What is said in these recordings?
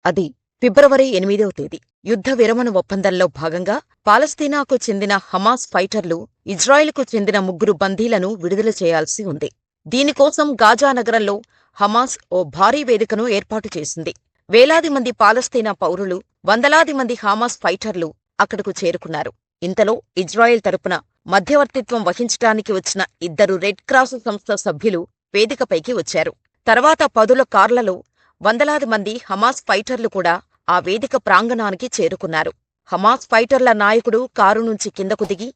అది ఫిబ్రవరి 8వ తేదీ. యుద్ధ విరమణ ఒప్పందంలో భాగంగా పాలస్తీనాకు చెందిన హమాస్ ఫైటర్లు ఇజ్రాయెల్కు చెందిన 3 బందీలను విడుదల చేయాల్సి ఉంది. దీనికోసం గాజా నగరంలో హమాస్ ఓ భారీ వేదికను ఏర్పాటు చేసింది. వేలాది మంది పాలస్తీనా పౌరులు, వందలాది మంది హమాస్ ఫైటర్లు అక్కడకు చేరుకున్నారు. ఇంతలో ఇజ్రాయెల్ తరపున మధ్యవర్తిత్వం వహించటానికి వచ్చిన 2 రెడ్ క్రాస్ సంస్థ సభ్యులు వేదికపైకి వచ్చారు. తర్వాత పదుల కార్లలో వందలాది మంది హమాస్ ఫైటర్లు కూడా ఆ వేదిక ప్రాంగణానికి చేరుకున్నారు. హమాస్ ఫైటర్ల నాయకుడు కారు నుంచి కిందకు దిగి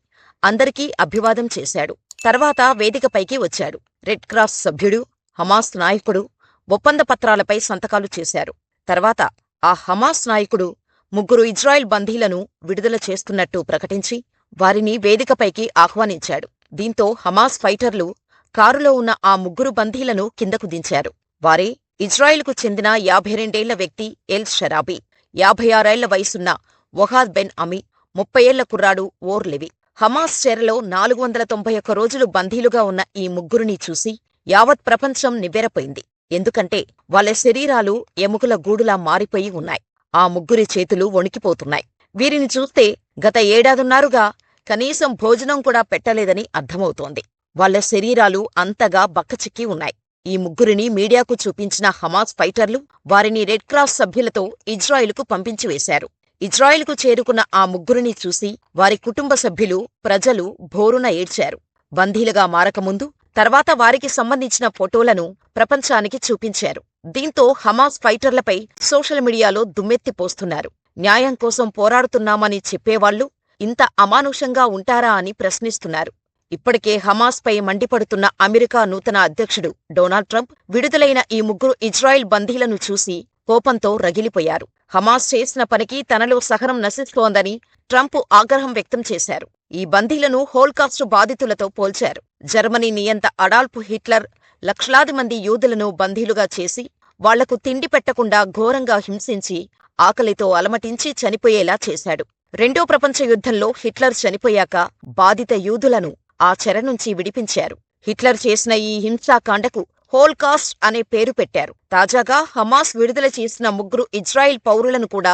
అందరికీ అభివాదం చేశాడు. తర్వాత వేదికపైకి వచ్చాడు. రెడ్ క్రాస్ సభ్యుడు, హమాస్ నాయకుడు ఒప్పంద పత్రాలపై సంతకాలు చేశారు. తర్వాత ఆ హమాస్ నాయకుడు 3 ఇజ్రాయెల్ బందీలను విడుదల చేస్తున్నట్టు ప్రకటించి వారిని వేదికపైకి ఆహ్వానించాడు. దీంతో హమాస్ ఫైటర్లు కారులో ఉన్న ఆ 3 బందీలను కిందకు దించారు. వారే ఇజ్రాయెల్కు చెందిన 52 ఏళ్ల వ్యక్తి ఎల్ షరాబీ, 56 ఏళ్ల వయసున్న వహాద్ బెన్ అమీ, 30 ఏళ్ల కుర్రాడు ఓర్ లెవి. హమాస్ చెరలో 491 రోజులు బందీలుగా ఉన్న ఈ 3ని చూసి యావత్ ప్రపంచం నివ్వెరపోయింది. ఎందుకంటే వాళ్ళ శరీరాలు ఎముకల గూడులా మారిపోయి ఉన్నాయి. ఆ 3 చేతులు వణికిపోతున్నాయి. వీరిని చూస్తే గత ఏడాదున్నరుగా కనీసం భోజనం కూడా పెట్టలేదని అర్థమవుతోంది. వాళ్ళ శరీరాలు అంతగా బక్కచిక్కి ఉన్నాయి. ఈ 3ని మీడియాకు చూపించిన హమాస్ ఫైటర్లు వారిని రెడ్ క్రాస్ సభ్యులతో ఇజ్రాయెల్కు పంపించివేశారు. ఇజ్రాయెల్కు చేరుకున్న ఆ 3ని చూసి వారి కుటుంబ సభ్యులు, ప్రజలు భోరున ఏడ్చారు. బందీలుగా మారకముందు, తర్వాత వారికి సంబంధించిన ఫోటోలను ప్రపంచానికి చూపించారు. దీంతో హమాస్ ఫైటర్లపై సోషల్ మీడియాలో దుమ్మెత్తిపోస్తున్నారు. న్యాయం కోసం పోరాడుతున్నామని చెప్పేవాళ్లు ఇంత అమానుషంగా ఉంటారా అని ప్రశ్నిస్తున్నారు. ఇప్పటికే హమాస్పై మండిపడుతున్న అమెరికా నూతన అధ్యక్షుడు డొనాల్డ్ ట్రంప్ విడుదలైన ఈ 3 ఇజ్రాయెల్ బందీలను చూసి కోపంతో రగిలిపోయారు. హమాస్ చేసిన పనికి తనలో సహనం నశిస్తోందని ట్రంప్ ఆగ్రహం వ్యక్తం చేశారు. ఈ బందీలను హోల్కాస్ట్ బాధితులతో పోల్చారు. జర్మనీ నియంత అడాల్ఫ్ హిట్లర్ లక్షలాది మంది యూదులను బందీలుగా చేసి వాళ్లకు తిండి పెట్టకుండా ఘోరంగా హింసించి ఆకలితో అలమటించి చనిపోయేలా చేశాడు. 2వ ప్రపంచ యుద్ధంలో హిట్లర్ చనిపోయాక బాధిత యూదులను ఆ చెర నుంచి విడిపించారు. హిట్లర్ చేసిన ఈ హింసాకాండకు హోల్కాస్ట్ అనే పేరు పెట్టారు. తాజాగా హమాస్ విడుదల చేసిన 3 ఇజ్రాయెల్ పౌరులను కూడా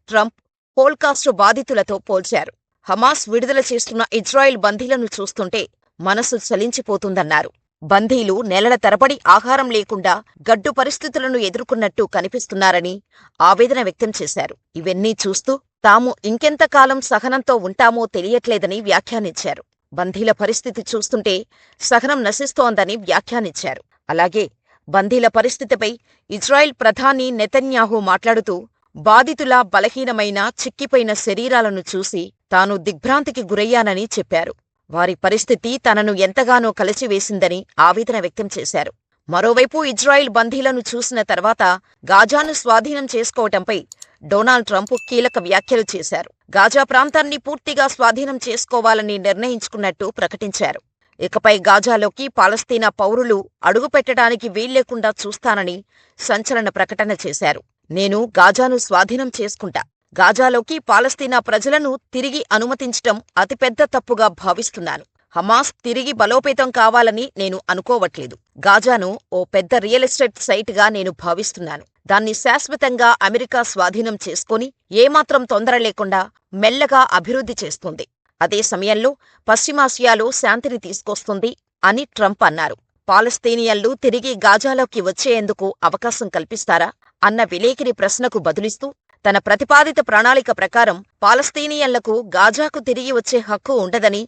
ట్రంప్ హోల్కాస్ట్ బాధితులతో పోల్చారు. హమాస్ విడుదల చేస్తున్న ఇజ్రాయెల్ బందీలను చూస్తుంటే మనసు చలించిపోతుందన్నారు. బందీలు నెలల తరబడి ఆహారం లేకుండా గడ్డు పరిస్థితులను ఎదుర్కొన్నట్టు కనిపిస్తున్నారని ఆవేదన వ్యక్తం చేశారు. ఇవన్నీ చూస్తూ తాము ఇంకెంతకాలం సహనంతో ఉంటామో తెలియట్లేదని వ్యాఖ్యానించారు. బందీల పరిస్థితి చూస్తుంటే సహనం నశిస్తోందని వ్యాఖ్యానించారు. అలాగే బందీల పరిస్థితిపై ఇజ్రాయెల్ ప్రధాని నెతన్యాహు మాట్లాడుతూ బాధితుల బలహీనమైన, చిక్కిపోయిన శరీరాలను చూసి తాను దిగ్భ్రాంతికి గురయ్యానని చెప్పారు. వారి పరిస్థితి తనను ఎంతగానో కలిచివేసిందని ఆవేదన వ్యక్తం చేశారు. మరోవైపు ఇజ్రాయెల్ బందీలను చూసిన తర్వాత గాజాను స్వాధీనం చేసుకోవటంపై డొనాల్డ్ ట్రంప్ కీలక వ్యాఖ్యలు చేశారు. గాజా ప్రాంతాన్ని పూర్తిగా స్వాధీనం చేసుకోవాలని నిర్ణయించుకున్నట్టు ప్రకటించారు. ఇకపై గాజాలోకి పాలస్తీనా పౌరులు అడుగుపెట్టడానికి వీల్లేకుండా చూస్తానని సంచలన ప్రకటన చేశారు. నేను గాజాను స్వాధీనం చేసుకుంటా. గాజాలోకి పాలస్తీనా ప్రజలను తిరిగి అనుమతించటం అతిపెద్ద తప్పుగా భావిస్తున్నాను. హమాస్ తిరిగి బలోపేతం కావాలని నేను అనుకోవట్లేదు. గాజాను ఓ పెద్ద రియల్ ఎస్టేట్ సైట్గా నేను భావిస్తున్నాను. దాన్ని శాశ్వతంగా అమెరికా స్వాధీనం చేసుకుని ఏమాత్రం తొందర లేకుండా మెల్లగా అభివృద్ధి చేస్తుంది. అదే సమయంలో పశ్చిమాసియాలో శాంతిని తీసుకొస్తుంది అని ట్రంప్ అన్నారు. పాలస్తీనియన్లు తిరిగి గాజాలోకి వచ్చేందుకు అవకాశం కల్పిస్తారా అన్న విలేకరి ప్రశ్నకు బదులిస్తూ తన ప్రతిపాదిత ప్రణాళిక ప్రకారం పాలస్తీనియన్లకు గాజాకు తిరిగి వచ్చే హక్కు ఉండదని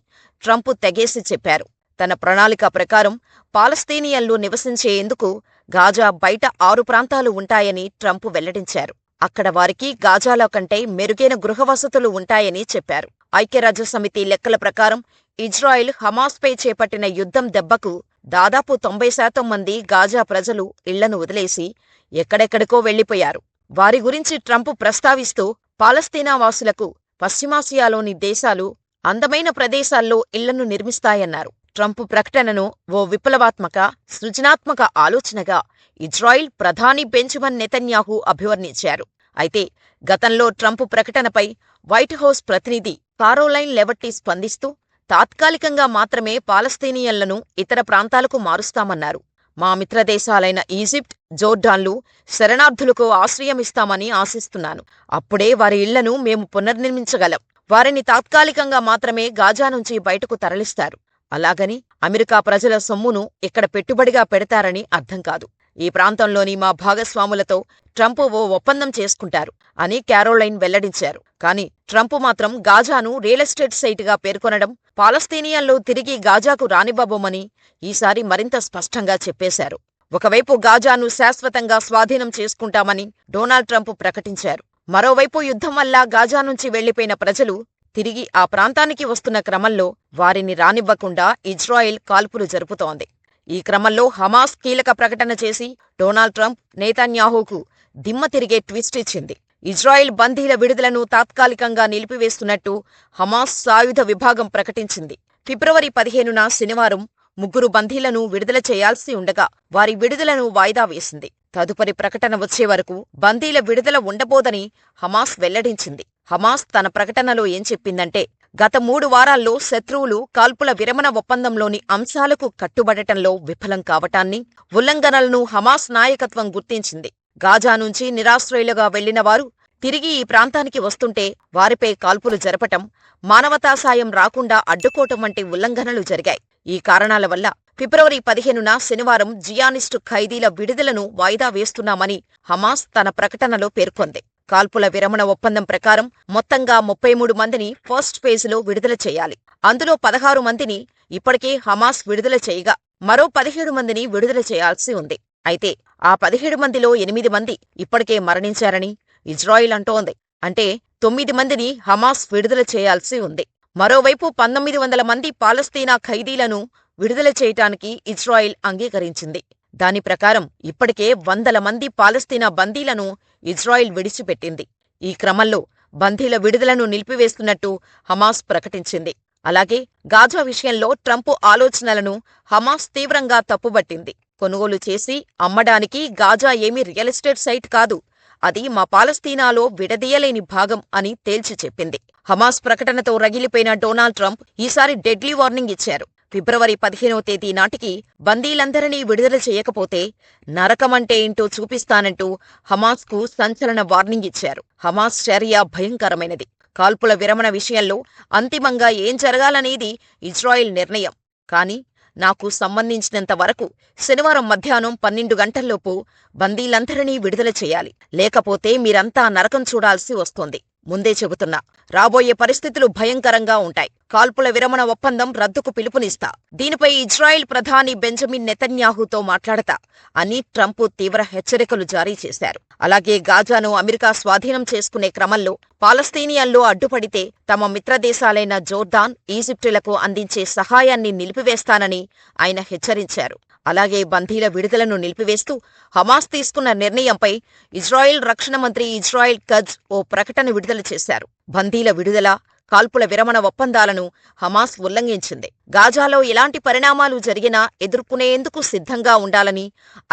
ట్రంప్ తెగేసి చెప్పారు. తన ప్రణాళిక ప్రకారం పాలస్తీనియన్లు నివసించేందుకు గాజా బయట 6 ప్రాంతాలు ఉంటాయని ట్రంప్ వెల్లడించారు. అక్కడ వారికి గాజాలో కంటే మెరుగైన గృహ వసతులు ఉంటాయని చెప్పారు. ఐక్యరాజ్యసమితి లెక్కల ప్రకారం ఇజ్రాయెల్ హమాస్పై చేపట్టిన యుద్ధం దెబ్బకు దాదాపు 90% మంది గాజా ప్రజలు ఇళ్లను వదిలేసి ఎక్కడెక్కడికో వెళ్లిపోయారు. వారి గురించి ట్రంప్ ప్రస్తావిస్తూ పాలస్తీనా వాసులకు పశ్చిమాసియాలోని దేశాలు అందమైన ప్రదేశాల్లో ఇళ్లను నిర్మిస్తాయన్నారు. ట్రంప్ ప్రకటనను ఓ విప్లవాత్మక, సృజనాత్మక ఆలోచనగా ఇజ్రాయెల్ ప్రధాని బెంజమిన్ నెతన్యాహు అభివర్ణించారు. అయితే గతంలో ట్రంప్ ప్రకటనపై వైట్ హౌస్ ప్రతినిధి కారోలైన్ లెవట్టి స్పందిస్తూ తాత్కాలికంగా మాత్రమే పాలస్తీనియన్లను ఇతర ప్రాంతాలకు మారుస్తామన్నారు. మా మిత్రదేశాలైన ఈజిప్ట్, జోర్డాన్లు శరణార్థులకు ఆశ్రయమిస్తామని ఆశిస్తున్నాను. అప్పుడే వారి ఇళ్లను మేము పునర్నిర్మించగలం. వారిని తాత్కాలికంగా మాత్రమే గాజా నుంచి బయటకు తరలిస్తారు. అలాగని అమెరికా ప్రజల సొమ్మును ఇక్కడ పెట్టుబడిగా పెడతారని అర్థం కాదు. ఈ ప్రాంతంలోని మా భాగస్వాములతో ట్రంప్ ఓ ఒప్పందం చేసుకుంటారు అని క్యారోలైన్ వెల్లడించారు. కానీ ట్రంప్ మాత్రం గాజాను రియల్ ఎస్టేట్ సైటుగా పేర్కొనడం, పాలస్తీనియన్లు తిరిగి గాజాకు రానివ్వబోమని ఈసారి మరింత స్పష్టంగా చెప్పేశారు. ఒకవైపు గాజాను శాశ్వతంగా స్వాధీనం చేసుకుంటామని డొనాల్డ్ ట్రంప్ ప్రకటించారు. మరోవైపు యుద్ధం వల్ల గాజా నుంచి వెళ్లిపోయిన ప్రజలు తిరిగి ఆ ప్రాంతానికి వస్తున్న క్రమంలో వారిని రానివ్వకుండా ఇజ్రాయెల్ కాల్పులు జరుపుతోంది. ఈ క్రమంలో హమాస్ కీలక ప్రకటన చేసి డొనాల్డ్ ట్రంప్ నెతన్యాహూకు దిమ్మ తిరిగే ట్విస్ట్ ఇచ్చింది. ఇజ్రాయెల్ బందీల విడుదలను తాత్కాలికంగా నిలిపివేస్తున్నట్టు హమాస్ సాయుధ విభాగం ప్రకటించింది. ఫిబ్రవరి 15న శనివారం 3 బందీలను విడుదల చేయాల్సి ఉండగా వారి విడుదలను వాయిదా వేసింది. తదుపరి ప్రకటన వచ్చే వరకు బందీల విడుదల ఉండబోదని హమాస్ వెల్లడించింది. హమాస్ తన ప్రకటనలో ఏం చెప్పిందంటే, గత 3 వారాల్లో శత్రువులు కాల్పుల విరమణ ఒప్పందంలోని అంశాలకు కట్టుబడటంలో విఫలం కావటాన్ని, ఉల్లంఘనలను హమాస్ నాయకత్వం గుర్తించింది. గాజా నుంచి నిరాశ్రయులుగా వెళ్లిన వారు తిరిగి ఈ ప్రాంతానికి వస్తుంటే వారిపై కాల్పులు జరపటం, మానవతా సాయం రాకుండా అడ్డుకోవటం వంటి ఉల్లంఘనలు జరిగాయి. ఈ కారణాల వల్ల ఫిబ్రవరి 15న శనివారం జియానిస్టు ఖైదీల విడుదలను వాయిదా వేస్తున్నామని హమాస్ తన ప్రకటనలో పేర్కొంది. కాల్పుల విరమణ ఒప్పందం ప్రకారం మొత్తంగా 33 మందిని ఫస్ట్ ఫేజ్లో విడుదల చేయాలి. అందులో 16 మందిని ఇప్పటికే హమాస్ విడుదల చేయగా మరో 17 మందిని విడుదల చేయాల్సి ఉంది. అయితే ఆ 17 మందిలో 8 మంది ఇప్పటికే మరణించారని ఇజ్రాయిల్ అంటోంది. అంటే 9 మందిని హమాస్ విడుదల చేయాల్సి ఉంది. మరోవైపు 1900 మంది పాలస్తీనా ఖైదీలను విడుదల చేయటానికి ఇజ్రాయిల్ అంగీకరించింది. దాని ప్రకారం ఇప్పటికే 100 మంది పాలస్తీనా బందీలను ఇజ్రాయిల్ విడిచిపెట్టింది. ఈ క్రమంలో బందీల విడుదలను నిలిపివేస్తున్నట్టు హమాస్ ప్రకటించింది. అలాగే గాజా విషయంలో ట్రంప్ ఆలోచనలను హమాస్ తీవ్రంగా తప్పుబట్టింది. కొనుగోలు చేసి అమ్మడానికి గాజా ఏమీ రియల్ ఎస్టేట్ సైట్ కాదు, అది మా పాలస్తీనాలో విడదీయలేని భాగం అని తేల్చి చెప్పింది. హమాస్ ప్రకటనతో రగిలిపోయిన డొనాల్డ్ ట్రంప్ ఈసారి డెడ్లీ వార్నింగ్ ఇచ్చారు. ఫిబ్రవరి 15వ తేదీ నాటికి బందీలందరినీ విడుదల చేయకపోతే నరకమంటే ఏంటో చూపిస్తానంటూ హమాస్కు సంచలన వార్నింగ్ ఇచ్చారు. హమాస్ చర్య భయంకరమైనది. కాల్పుల విరమణ విషయంలో అంతిమంగా ఏం జరగాలనేది ఇజ్రాయిల్ నిర్ణయం. కానీ నాకు సంబంధించినంత వరకు శనివారం మధ్యాహ్నం 12 గంటల్లోపు బందీలందరినీ విడుదల చేయాలి. లేకపోతే మీరంతా నరకం చూడాల్సి వస్తోంది. ముందే చెబుతున్నా, రాబోయే పరిస్థితులు భయంకరంగా ఉంటాయి. కాల్పుల విరమణ ఒప్పందం రద్దుకు పిలుపునిస్తా, దీనిపై ఇజ్రాయిల్ ప్రధాని బెంజమిన్ నెతన్యాహూతో మాట్లాడతా అని ట్రంప్ తీవ్ర హెచ్చరికలు జారీ చేశారు. అలాగే గాజాను అమెరికా స్వాధీనం చేసుకునే క్రమంలో పాలస్తీనియన్లు అడ్డుపడితే తమ మిత్రదేశాలైన జోర్డాన్, ఈజిప్టులకు అందించే సహాయాన్ని నిలిపివేస్తానని ఆయన హెచ్చరించారు. అలాగే బందీల విడుదలను నిలిపివేస్తూ హమాస్ తీసుకున్న నిర్ణయంపై ఇజ్రాయిల్ రక్షణ మంత్రి ఇజ్రాయిల్ కట్జ్ ఓ ప్రకటన విడుదల చేశారు. బందీల విడుదల, కాల్పుల విరమణ ఒప్పందాలను హమాస్ ఉల్లంఘించింది. గాజాలో ఎలాంటి పరిణామాలు జరిగినా ఎదుర్కొనేందుకు సిద్ధంగా ఉండాలని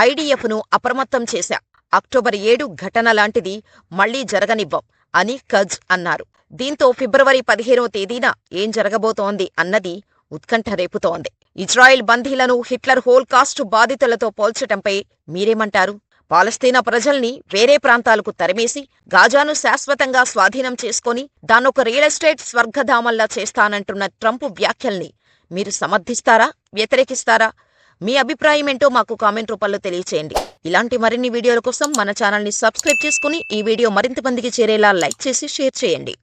ఐడిఎఫ్ను అప్రమత్తం చేశా. అక్టోబర్ 7 ఘటన లాంటిది మళ్లీ జరగనివ్వం అని కట్జ్ అన్నారు. దీంతో ఫిబ్రవరి 15వ తేదీన ఏం జరగబోతోంది అన్నది ఉత్కంఠ రేపుతోంది. ఇజ్రాయిల్ బందీలను హిట్లర్ హోల్కాస్ట్ బాధితులతో పోల్చటంపై మీరేమంటారు? పాలస్తీనా ప్రజల్ని వేరే ప్రాంతాలకు తరిమేసి గాజాను శాశ్వతంగా స్వాధీనం చేసుకుని దాన్నొక రియల్ ఎస్టేట్ స్వర్గధామంలా చేస్తానంటున్న ట్రంప్ వ్యాఖ్యల్ని మీరు సమర్థిస్తారా, వ్యతిరేకిస్తారా? మీ అభిప్రాయమేంటో మాకు కామెంట్ రూపంలో తెలియచేయండి. ఇలాంటి మరిన్ని వీడియోల కోసం మన ఛానల్ని సబ్స్క్రైబ్ చేసుకుని ఈ వీడియో మరింత మందికి చేరేలా లైక్ చేసి షేర్ చేయండి.